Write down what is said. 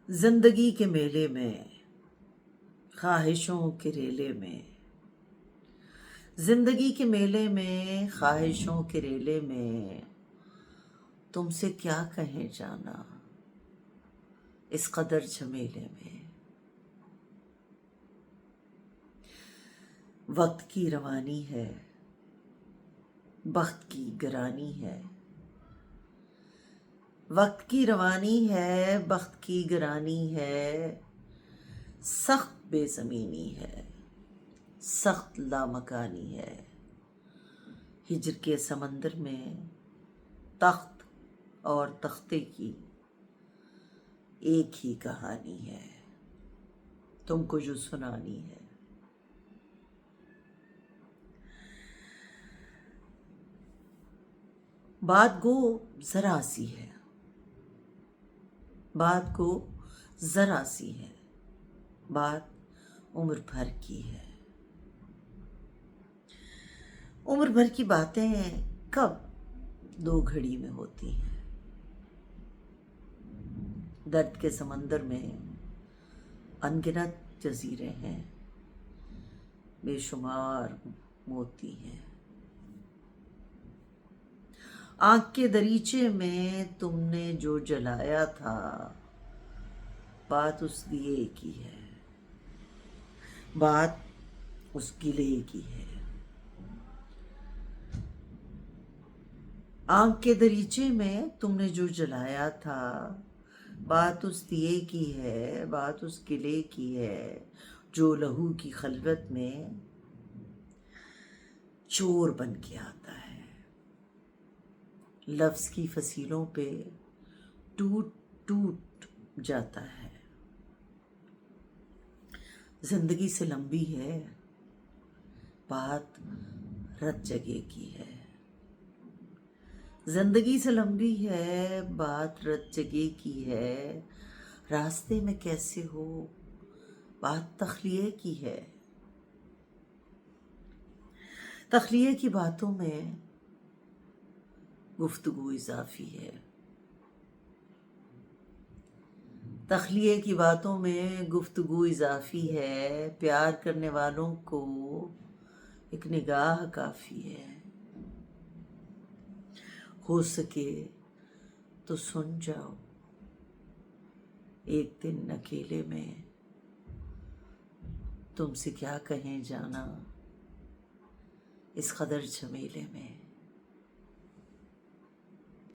زندگی کے میلے میں، خواہشوں کے ریلے میں، زندگی کے میلے میں، خواہشوں کے ریلے میں، تم سے کیا کہیں جانا اس قدر جھمیلے میں۔ وقت کی روانی ہے، بخت کی گرانی ہے، وقت کی روانی ہے، بخت کی گرانی ہے، سخت بے زمینی ہے، سخت لامکانی ہے، ہجر کے سمندر میں تخت اور تختے کی ایک ہی کہانی ہے، تم کو جو سنانی ہے۔ بات گو ذرا سی ہے، بات گو ذرا سی ہے، بات عمر بھر کی ہے۔ عمر بھر کی باتیں کب دو گھڑی میں ہوتی ہیں۔ درد کے سمندر میں انگنت جزیرے ہیں، بے شمار موتی ہیں۔ آنکھ کے دریچے میں تم نے جو جلایا تھا، بات اس دیے کی ہے، بات اس گلے کی ہے۔ آنکھ کے دریچے میں تم نے جو جلایا تھا، بات اس دیے کی ہے، بات اس گلے کی ہے، جو لہو کی خلوت میں چور بن کے آتا ہے، لفظ کی فصیلوں پہ ٹوٹ ٹوٹ جاتا ہے۔ زندگی سے لمبی ہے، بات رت جگہ کی ہے، زندگی سے لمبی ہے، بات رت جگہ کی ہے، راستے میں کیسے ہو، بات تخلیے کی ہے۔ تخلیے کی باتوں میں گفتگو اضافی ہے، تخلیے کی باتوں میں گفتگو اضافی ہے، پیار کرنے والوں کو ایک نگاہ کافی ہے۔ ہو سکے تو سن جاؤ ایک دن اکیلے میں، تم سے کیا کہیں جانا اس قدر جھمیلے میں۔